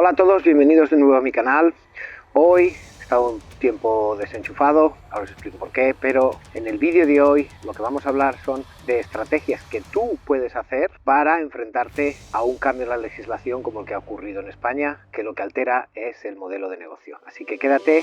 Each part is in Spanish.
Hola a todos, bienvenidos de nuevo a mi canal. Hoy he estado un tiempo desenchufado, ahora os explico por qué, pero en el vídeo de hoy lo que vamos a hablar son de estrategias que tú puedes hacer para enfrentarte a un cambio en la legislación como el que ha ocurrido en España, que lo que altera es el modelo de negocio. Así que quédate.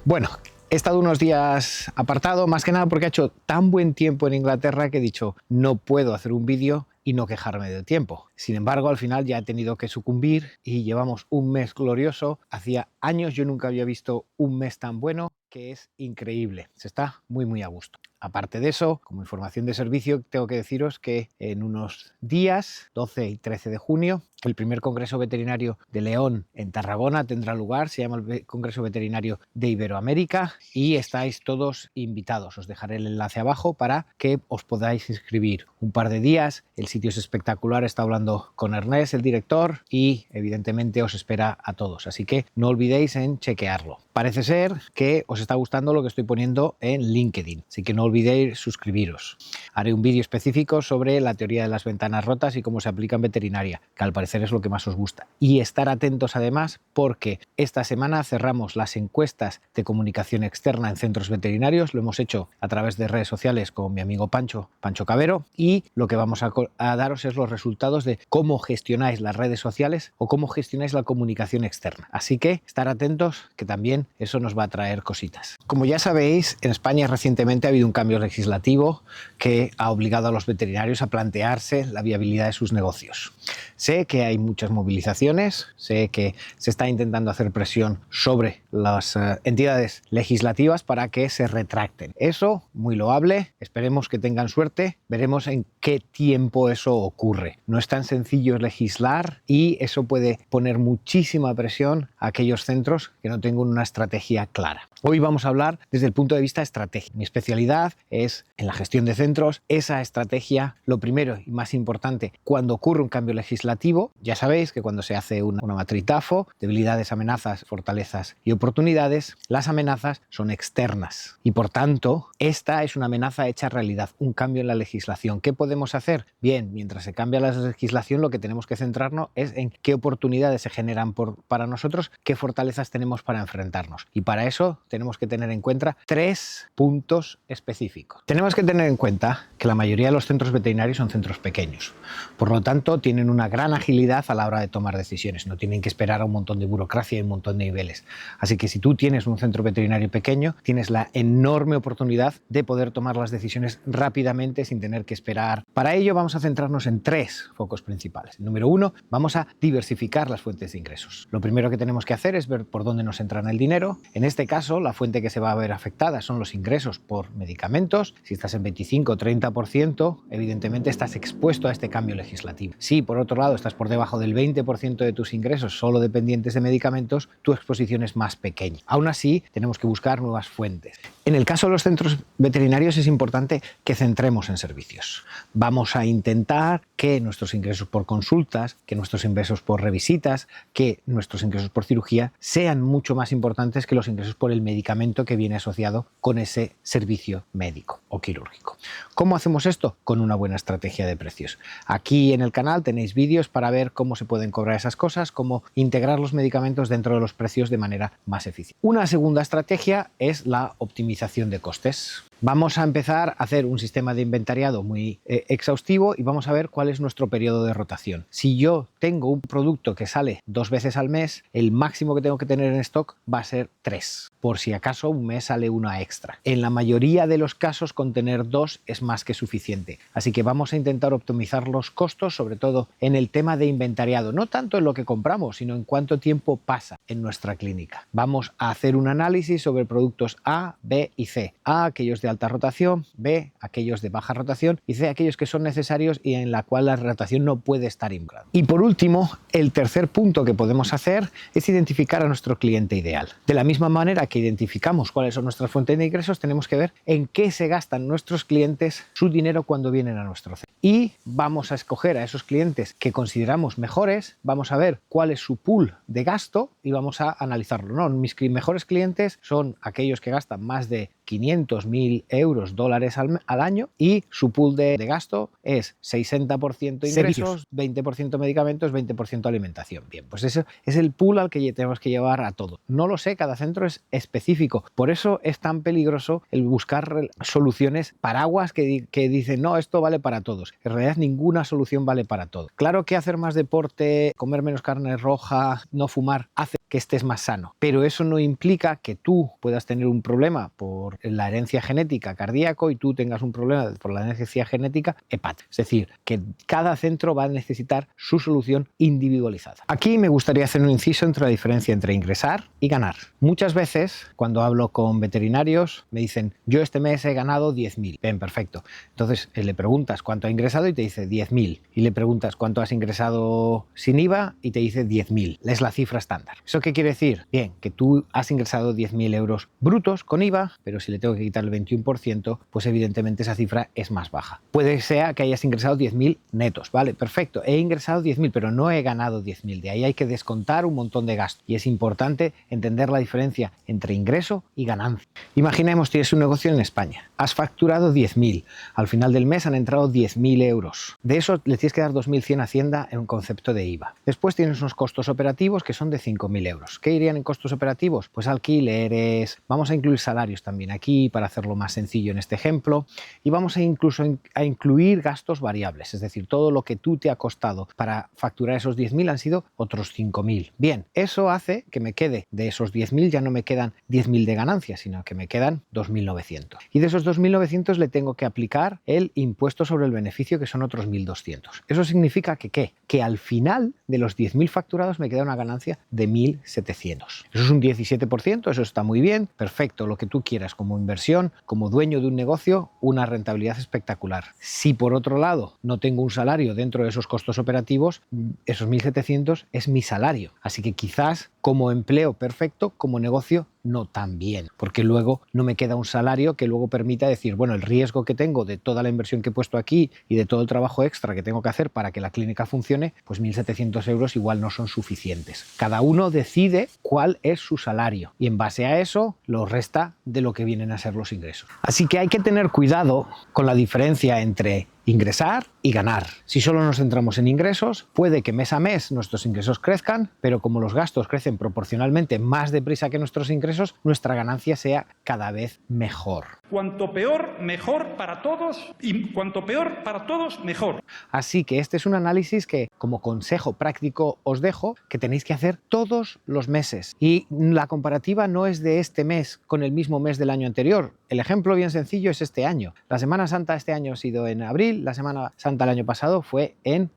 Bueno, he estado unos días apartado, más que nada porque ha hecho tan buen tiempo en Inglaterra que he dicho, no puedo hacer un vídeo y no quejarme del tiempo. Sin embargo, al final ya he tenido que sucumbir y llevamos un mes glorioso. Hacía años yo nunca había visto un mes tan bueno, que es increíble. Se está muy a gusto. Aparte de eso, como información de servicio, tengo que deciros que en unos días, 12 y 13 de junio, el primer Congreso Veterinario de León en Tarragona tendrá lugar. Se llama el Congreso Veterinario de Iberoamérica y estáis todos invitados. Os dejaré el enlace abajo para que os podáis inscribir. Un par de días, el sitio es espectacular. Está hablando con Ernest, el director, y evidentemente os espera a todos. Así que no olvidéis en chequearlo. Parece ser que os está gustando lo que estoy poniendo en LinkedIn, así que no olvidéis suscribiros. Haré un vídeo específico sobre la teoría de las ventanas rotas y cómo se aplica en veterinaria, que al parecer es lo que más os gusta. Y estar atentos además porque esta semana cerramos las encuestas de comunicación externa en centros veterinarios. Lo hemos hecho a través de redes sociales con mi amigo Pancho Cabero, y lo que vamos a daros es los resultados de cómo gestionáis las redes sociales o cómo gestionáis la comunicación externa. Así que estar atentos, que también eso nos va a traer cositas. Como ya sabéis, en España recientemente ha habido un cambio legislativo que ha obligado a los veterinarios a plantearse la viabilidad de sus negocios. Sé que hay muchas movilizaciones, sé que se está intentando hacer presión sobre las entidades legislativas para que se retracten. Eso, muy loable, esperemos que tengan suerte, veremos en qué tiempo eso ocurre. No es tan sencillo legislar y eso puede poner muchísima presión a aquellos centros que no tengan una estrategia clara. Hoy vamos a hablar desde el punto de vista estratégico. Mi especialidad es en la gestión de centros. Esa estrategia, lo primero y más importante, cuando ocurre un cambio legislativo, ya sabéis que cuando se hace una matriz TAFO, debilidades, amenazas, fortalezas y oportunidades, las amenazas son externas y por tanto esta es una amenaza hecha realidad, un cambio en la legislación. ¿Qué podemos hacer? Bien, mientras se cambia la legislación, lo que tenemos que centrarnos es en qué oportunidades se generan para nosotros, qué fortalezas tenemos para enfrentarnos, y para eso tenemos que tener en cuenta 3 puntos específicos. Tenemos que tener en cuenta que la mayoría de los centros veterinarios son centros pequeños, por lo tanto tienen una gran agilidad a la hora de tomar decisiones, no tienen que esperar a un montón de burocracia y un montón de niveles. Así que si tú tienes un centro veterinario pequeño, tienes la enorme oportunidad de poder tomar las decisiones rápidamente sin tener que esperar. Para ello vamos a centrarnos en 3 focos principales. Número 1, vamos a diversificar las fuentes de ingresos. Lo primero que tenemos que hacer es ver por dónde nos entra el dinero. En este caso, la fuente que se va a ver afectada son los ingresos por medicamentos. Si estás en 25 o 30%, evidentemente estás expuesto a este cambio legislativo. Si por otro lado estás por debajo del 20% de tus ingresos solo dependientes de medicamentos, tu exposición es más pequeña. Aún así, tenemos que buscar nuevas fuentes. En el caso de los centros veterinarios es importante que centremos en servicios. Vamos a intentar que nuestros ingresos por consultas, que nuestros ingresos por revisitas, que nuestros ingresos por cirugía sean mucho más importantes que los ingresos por el medicamento que viene asociado con ese servicio médico o quirúrgico. ¿Cómo hacemos esto? Con una buena estrategia de precios. Aquí en el canal tenéis vídeos para ver cómo se pueden cobrar esas cosas, cómo integrar los medicamentos dentro de los precios de manera más eficiente. Una segunda estrategia es la optimización de costes. Vamos a empezar a hacer un sistema de inventariado muy exhaustivo y vamos a ver cuál es nuestro periodo de rotación. Si yo tengo un producto que sale 2 veces al mes, el máximo que tengo que tener en stock va a ser 3. Por si acaso un mes sale una extra. En la mayoría de los casos con tener 2 es más que suficiente. Así que vamos a intentar optimizar los costos, sobre todo en el tema de inventariado. No tanto en lo que compramos, sino en cuánto tiempo pasa en nuestra clínica. Vamos a hacer un análisis sobre productos A, B y C. A, aquellos de alta rotación, B, aquellos de baja rotación y C, aquellos que son necesarios y en la cual la rotación no puede estar involucrada. Y por último, el tercer punto que podemos hacer es identificar a nuestro cliente ideal. De la misma manera que identificamos cuáles son nuestras fuentes de ingresos, tenemos que ver en qué se gastan nuestros clientes su dinero cuando vienen a nuestro centro. Y vamos a escoger a esos clientes que consideramos mejores, vamos a ver cuál es su pool de gasto y vamos a analizarlo. ¿No? Mis mejores clientes son aquellos que gastan más de 500, 1000 euros, dólares al año, y su pool de gasto es 60% ingresos, 20% medicamentos, 20% alimentación. Bien, pues ese es el pool al que tenemos que llevar a todo. No lo sé, cada centro es específico. Por eso es tan peligroso el buscar soluciones paraguas que dicen, no, esto vale para todos. En realidad ninguna solución vale para todos. Claro que hacer más deporte, comer menos carne roja, no fumar, hace que estés más sano, pero eso no implica que tú puedas tener un problema por la herencia genética cardíaco y tú tengas un problema por la herencia genética hepática. Es decir, que cada centro va a necesitar su solución individualizada. Aquí me gustaría hacer un inciso entre la diferencia entre ingresar y ganar. Muchas veces, cuando hablo con veterinarios, me dicen, yo este mes he ganado 10.000. Bien, perfecto. Entonces le preguntas cuánto ha ingresado y te dice 10.000. Y le preguntas cuánto has ingresado sin IVA y te dice 10.000. Es la cifra estándar. ¿Eso qué quiere decir? Bien, que tú has ingresado 10.000 euros brutos con IVA, pero si le tengo que quitar el 21%, pues evidentemente esa cifra es más baja. Puede ser que hayas ingresado 10.000 netos, ¿vale? Perfecto, he ingresado 10.000, pero no he ganado 10.000. De ahí hay que descontar un montón de gastos. Y es importante entender la diferencia entre ingreso y ganancia. Imaginemos, tienes un negocio en España. Has facturado 10.000. Al final del mes han entrado 10.000 euros. De eso le tienes que dar 2.100 a Hacienda en un concepto de IVA. Después tienes unos costos operativos que son de 5.000 euros. ¿Qué irían en costos operativos? Pues alquileres, vamos a incluir salarios también aquí para hacerlo más sencillo en este ejemplo, y vamos a incluso a incluir gastos variables, es decir, todo lo que tú te ha costado para facturar esos 10.000 han sido otros 5.000. Bien, eso hace que me quede de esos 10.000, ya no me quedan 10.000 de ganancias, sino que me quedan 2.900. Y de esos 2.900 le tengo que aplicar el impuesto sobre el beneficio, que son otros 1.200. Eso significa que ¿qué? Que al final de los 10.000 facturados me queda una ganancia de 1.700. Eso es un 17%, eso está muy bien, perfecto, lo que tú quieras como inversión, como dueño de un negocio, una rentabilidad espectacular. Si por otro lado no tengo un salario dentro de esos costos operativos, esos 1.700 es mi salario. Así que quizás como empleo perfecto, como negocio no tan bien, porque luego no me queda un salario que luego permita decir, bueno, el riesgo que tengo de toda la inversión que he puesto aquí y de todo el trabajo extra que tengo que hacer para que la clínica funcione, pues 1.700 euros igual no son suficientes. Cada uno decide cuál es su salario y en base a eso lo resta de lo que vienen a ser los ingresos. Así que hay que tener cuidado con la diferencia entre ingresar y ganar. Si solo nos centramos en ingresos, puede que mes a mes nuestros ingresos crezcan, pero como los gastos crecen proporcionalmente más deprisa que nuestros ingresos, nuestra ganancia sea cada vez mejor. Cuanto peor, mejor para todos, y cuanto peor para todos, mejor. Así que este es un análisis que, como consejo práctico, os dejo, que tenéis que hacer todos los meses. Y la comparativa no es de este mes con el mismo mes del año anterior. El ejemplo bien sencillo es este año. La Semana Santa este año ha sido en abril, la Semana Santa el año pasado fue en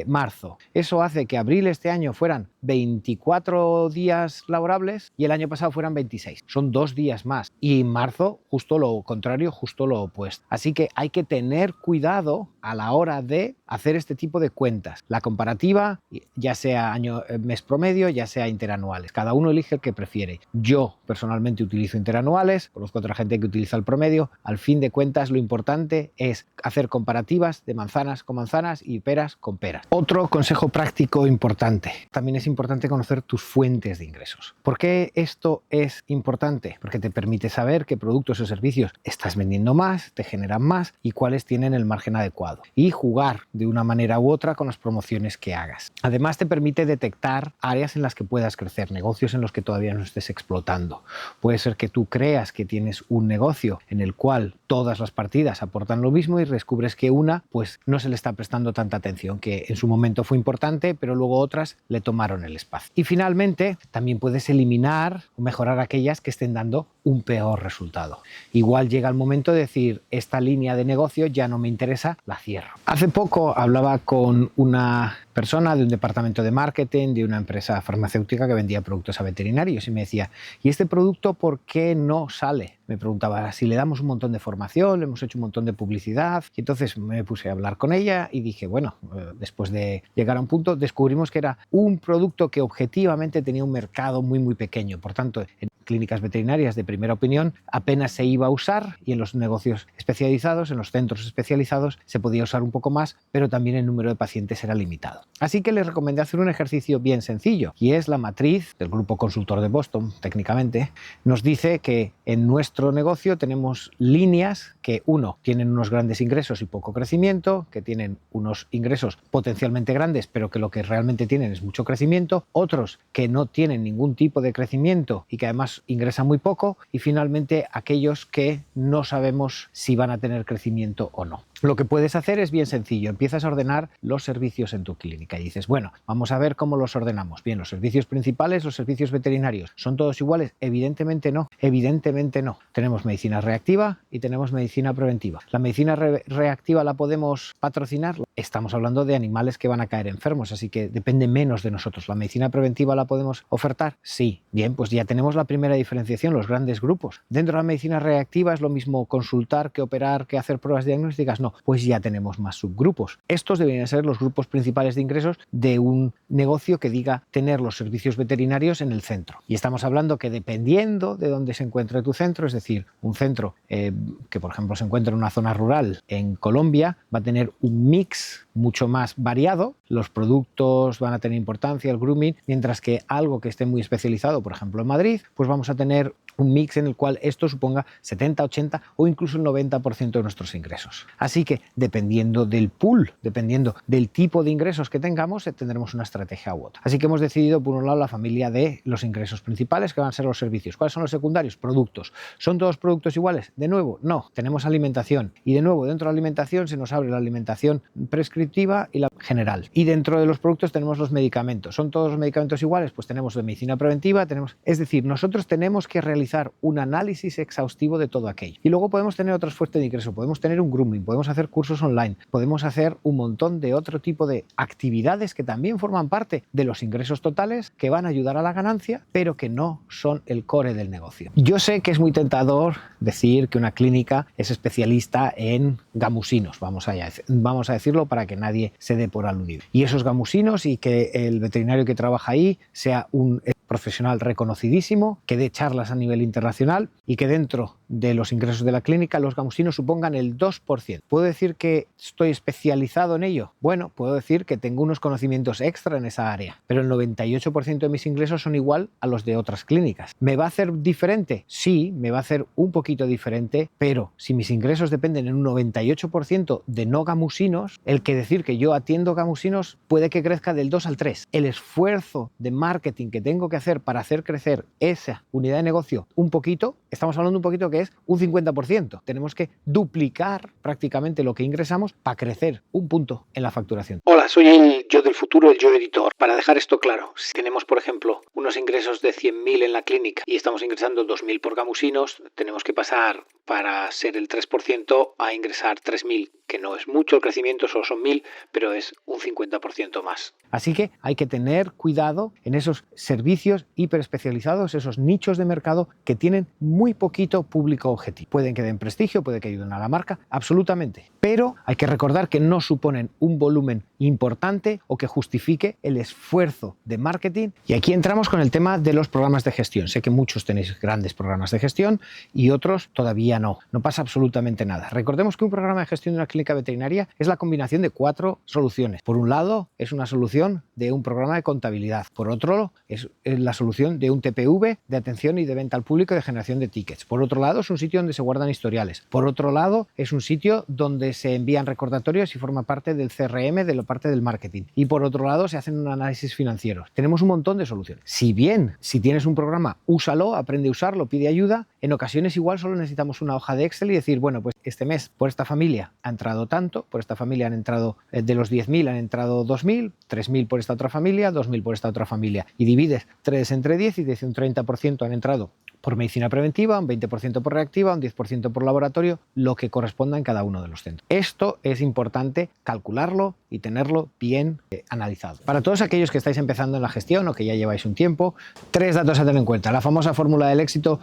marzo. Eso hace que abril este año fueran 24 días laborables y el año pasado fueran 26. Son 2 días más. Y en marzo, justo lo contrario, justo lo opuesto. Así que hay que tener cuidado a la hora de hacer este tipo de cuentas. La comparativa, ya sea mes promedio, ya sea interanuales. Cada uno elige el que prefiere. Yo personalmente utilizo interanuales, conozco a otra gente que utiliza el promedio. Al fin de cuentas, lo importante es hacer comparativas de manzanas con manzanas y peras con peras. Otro consejo práctico importante. También es importante conocer tus fuentes de ingresos. ¿Por qué esto es importante? Porque te permite saber qué productos o servicios estás vendiendo más, te generan más y cuáles tienen el margen adecuado. Y jugar de una manera u otra con las promociones que hagas. Además te permite detectar áreas en las que puedas crecer, negocios en los que todavía no estés explotando. Puede ser que tú creas que tienes un negocio en el cual todas las partidas aportan lo mismo y descubres que una pues no se le está prestando tanta atención, que en su momento fue importante, pero luego otras le tomaron el espacio. Y finalmente también puedes eliminar o mejorar aquellas que estén dando un peor resultado. Igual llega el momento de decir, esta línea de negocio ya no me interesa, la cierro. Hace poco hablaba con una persona de un departamento de marketing de una empresa farmacéutica que vendía productos a veterinarios y me decía, ¿y este producto por qué no sale? Me preguntaba si le damos un montón de formación, le hemos hecho un montón de publicidad. Y entonces me puse a hablar con ella y dije, bueno, después de llegar a un punto, descubrimos que era un producto que objetivamente tenía un mercado muy, muy pequeño. Por tanto, clínicas veterinarias de primera opinión apenas se iba a usar, y en los negocios especializados, en los centros especializados, se podía usar un poco más, pero también el número de pacientes era limitado. Así que les recomendé hacer un ejercicio bien sencillo, y es la matriz del Grupo Consultor de Boston. Técnicamente nos dice que en nuestro negocio tenemos líneas que, uno, tienen unos grandes ingresos y poco crecimiento, que tienen unos ingresos potencialmente grandes, pero que lo que realmente tienen es mucho crecimiento, otros que no tienen ningún tipo de crecimiento y que además ingresan muy poco, y finalmente aquellos que no sabemos si van a tener crecimiento o no. Lo que puedes hacer es bien sencillo, empiezas a ordenar los servicios en tu clínica y dices, bueno, vamos a ver cómo los ordenamos. Bien, los servicios principales, los servicios veterinarios, ¿son todos iguales? Evidentemente no, evidentemente no. Tenemos medicina reactiva y tenemos medicina preventiva. ¿La medicina reactiva la podemos patrocinar? Estamos hablando de animales que van a caer enfermos, así que depende menos de nosotros. ¿La medicina preventiva la podemos ofertar? Sí. Bien, pues ya tenemos la primera diferenciación, los grandes grupos. Dentro de la medicina reactiva es lo mismo consultar que operar, que hacer pruebas diagnósticas. No, pues ya tenemos más subgrupos. Estos deberían ser los grupos principales de ingresos de un negocio que diga tener los servicios veterinarios en el centro. Y estamos hablando que dependiendo de dónde se encuentre tu centro, es decir, un centro que por ejemplo se encuentra en una zona rural en Colombia, va a tener un mix mucho más variado, los productos van a tener importancia, el grooming, mientras que algo que esté muy especializado, por ejemplo en Madrid, pues vamos a tener un mix en el cual esto suponga 70, 80 o incluso el 90% de nuestros ingresos. Así que dependiendo del pool, dependiendo del tipo de ingresos que tengamos, tendremos una estrategia u otra. Así que hemos decidido, por un lado, la familia de los ingresos principales, que van a ser los servicios. ¿Cuáles son los secundarios? Productos. ¿Son todos productos iguales? De nuevo, no. Tenemos alimentación. Y de nuevo, dentro de la alimentación se nos abre la alimentación prescriptiva y la general. Y dentro de los productos tenemos los medicamentos. ¿Son todos los medicamentos iguales? Pues tenemos de medicina preventiva, es decir, nosotros tenemos que realizar un análisis exhaustivo de todo aquello. Y luego podemos tener otras fuentes de ingreso, podemos tener un grooming, podemos hacer cursos online, podemos hacer un montón de otro tipo de actividades que también forman parte de los ingresos totales, que van a ayudar a la ganancia, pero que no son el core del negocio. Yo sé que es muy tentador decir que una clínica es especialista en gamusinos, vamos a decirlo para que nadie se dé por aludido. Y esos gamusinos, y que el veterinario que trabaja ahí sea un profesional reconocidísimo, que dé charlas a nivel internacional y que dentro de los ingresos de la clínica los gamusinos supongan el 2%. ¿Puedo decir que estoy especializado en ello? Bueno, puedo decir que tengo unos conocimientos extra en esa área, pero el 98% de mis ingresos son igual a los de otras clínicas. ¿Me va a hacer diferente? Sí, me va a hacer un poquito diferente, pero si mis ingresos dependen en un 98% de no gamusinos, el que decir que yo atiendo gamusinos puede que crezca del 2 al 3. El esfuerzo de marketing que tengo que hacer para hacer crecer esa unidad de negocio un poquito, estamos hablando de un poquito que es un 50%. Tenemos que duplicar prácticamente lo que ingresamos para crecer un punto en la facturación. Hola, soy el yo del futuro, el yo editor. Para dejar esto claro, si tenemos, por ejemplo, unos ingresos de 100.000 en la clínica y estamos ingresando 2.000 por gamusinos, tenemos que pasar, para ser el 3%, a ingresar 3.000, que no es mucho, el crecimiento solo son 1.000, pero es un 50% más. Así que hay que tener cuidado en esos servicios hiperespecializados, esos nichos de mercado que tienen muy poquito público objetivo. Pueden que den prestigio, puede que ayuden a la marca, absolutamente, pero hay que recordar que no suponen un volumen importante o que justifique el esfuerzo de marketing. Y aquí entramos con el tema de los programas de gestión. Sé que muchos tenéis grandes programas de gestión y otros todavía no. No pasa absolutamente nada. Recordemos que un programa de gestión de una clínica veterinaria es la combinación de 4 soluciones. Por un lado, es una solución de un programa de contabilidad. Por otro, es la solución de un TPV de atención y de venta al público y de generación de tickets. Por otro lado, es un sitio donde se guardan historiales. Por otro lado, es un sitio donde se envían recordatorios y forma parte del CRM, de la parte del marketing. Y por otro lado, se hacen un análisis financiero. Tenemos un montón de soluciones. Si bien, si tienes un programa, úsalo, aprende a usarlo, pide ayuda. En ocasiones igual solo necesitamos una hoja de Excel y decir, bueno, pues este mes por esta familia ha entrado tanto, por esta familia han entrado, de los 10.000 han entrado 2.000, 3.000 por esta otra familia, 2.000 por esta otra familia. Y divides 3 entre 10 y dice un 30% han entrado por medicina preventiva, un 20% por reactiva, un 10% por laboratorio, lo que corresponda en cada uno de los centros. Esto es importante calcularlo y tenerlo bien analizado. Para todos aquellos que estáis empezando en la gestión o que ya lleváis un tiempo, 3 datos a tener en cuenta. La famosa fórmula del éxito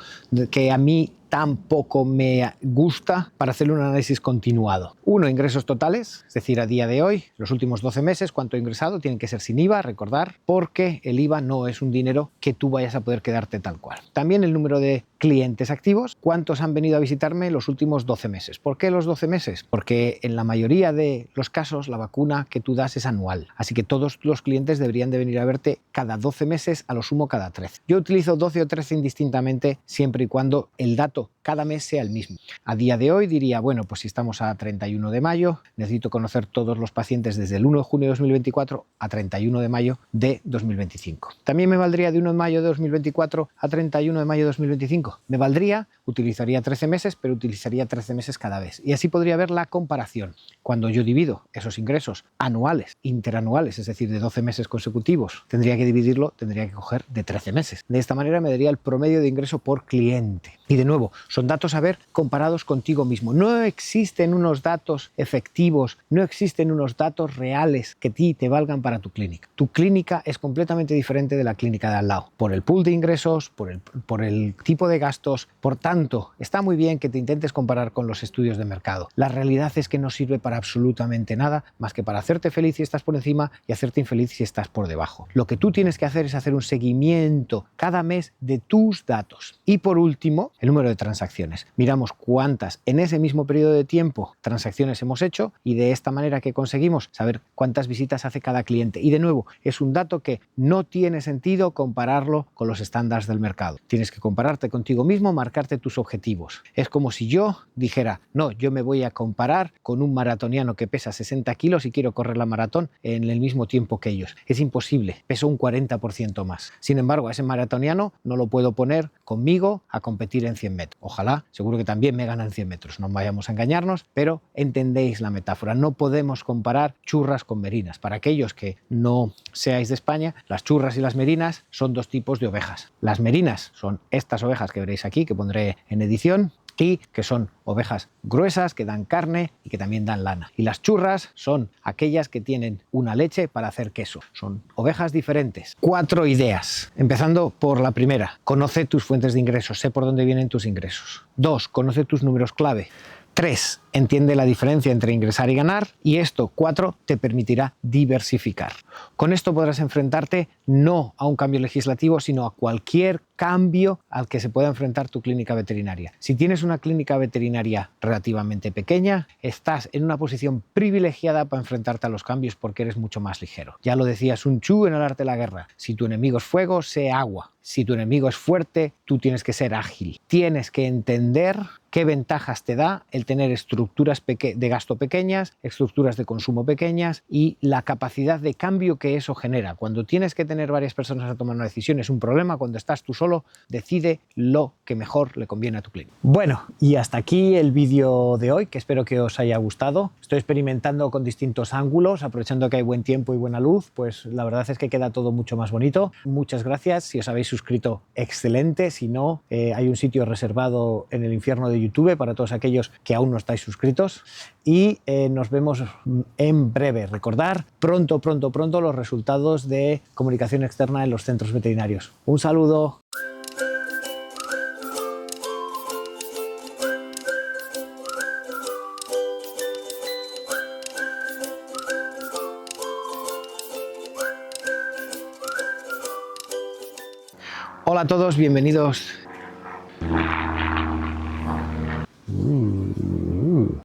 que a mí tampoco me gusta para hacer un análisis continuado. Uno, ingresos totales, es decir, a día de hoy, los últimos 12 meses, cuánto he ingresado, tienen que ser sin IVA, recordar, porque el IVA no es un dinero que tú vayas a poder quedarte tal cual. También el número de clientes activos, cuántos han venido a visitarme los últimos 12 meses. ¿Por qué los 12 meses? Porque en la mayoría de los casos la vacuna que tú das es anual, así que todos los clientes deberían de venir a verte cada 12 meses, a lo sumo cada 13. Yo utilizo 12 o 13 indistintamente siempre y cuando el dato cada mes sea el mismo. A día de hoy diría, bueno, pues si estamos a 31 de mayo, necesito conocer todos los pacientes desde el 1 de junio de 2024 a 31 de mayo de 2025. También me valdría de 1 de mayo de 2024 a 31 de mayo de 2025. Me valdría, utilizaría 13 meses, pero utilizaría 13 meses cada vez. Y así podría ver la comparación. Cuando yo divido esos ingresos anuales, interanuales, es decir, de 12 meses consecutivos, tendría que coger de 13 meses. De esta manera me daría el promedio de ingreso por cliente. Y de nuevo, son datos a ver comparados contigo mismo. No existen unos datos efectivos, no existen unos datos reales que a ti te valgan para tu clínica. Tu clínica es completamente diferente de la clínica de al lado, por el pool de ingresos, por el tipo de gastos. Por tanto, está muy bien que te intentes comparar con los estudios de mercado. La realidad es que no sirve para absolutamente nada más que para hacerte feliz si estás por encima y hacerte infeliz si estás por debajo. Lo que tú tienes que hacer es hacer un seguimiento cada mes de tus datos. Y por último, el número de transacciones. Miramos cuántas en ese mismo periodo de tiempo transacciones hemos hecho y de esta manera que conseguimos saber cuántas visitas hace cada cliente. Y de nuevo, es un dato que no tiene sentido compararlo con los estándares del mercado. Tienes que compararte contigo mismo, marcarte tus objetivos. Es como si yo dijera, no, yo me voy a comparar con un maratoniano que pesa 60 kilos y quiero correr la maratón en el mismo tiempo que ellos. Es imposible, peso un 40% más. Sin embargo, a ese maratoniano no lo puedo poner conmigo a competir en 100 metros. Ojalá, seguro que también me ganan 100 metros, no vayamos a engañarnos, pero entendéis la metáfora. No podemos comparar churras con merinas. Para aquellos que no seáis de España, las churras y las merinas son dos tipos de ovejas. Las merinas son estas ovejas que veréis aquí, que pondré en edición, y que son ovejas gruesas que dan carne y que también dan lana. Y las churras son aquellas que tienen una leche para hacer queso. Son ovejas diferentes. 4 ideas. Empezando por la primera. Conoce tus fuentes de ingresos. Sé por dónde vienen tus ingresos. 2. Conoce tus números clave. 3. Entiende la diferencia entre ingresar y ganar. Y esto, 4, te permitirá diversificar. Con esto podrás enfrentarte no a un cambio legislativo, sino a cualquier cambio al que se pueda enfrentar tu clínica veterinaria. Si tienes una clínica veterinaria relativamente pequeña, estás en una posición privilegiada para enfrentarte a los cambios porque eres mucho más ligero. Ya lo decía Sun Tzu en El arte de la guerra. Si tu enemigo es fuego, sé agua. Si tu enemigo es fuerte, tú tienes que ser ágil. Tienes que entender qué ventajas te da el tener estructuras de gasto pequeñas, estructuras de consumo pequeñas y la capacidad de cambio que eso genera. Cuando tienes que tener varias personas a tomar una decisión es un problema. Cuando estás tú solo, decide lo que mejor le conviene a tu clínica. Bueno, y hasta aquí el vídeo de hoy, que espero que os haya gustado. Estoy experimentando con distintos ángulos, aprovechando que hay buen tiempo y buena luz, pues la verdad es que queda todo mucho más bonito. Muchas gracias. Si os habéis suscrito, excelente. Si no, hay un sitio reservado en el infierno de YouTube para todos aquellos que aún no estáis suscritos. Y nos vemos en breve. Recordar pronto los resultados de comunicación externa en los centros veterinarios. Un saludo. Hola a todos, bienvenidos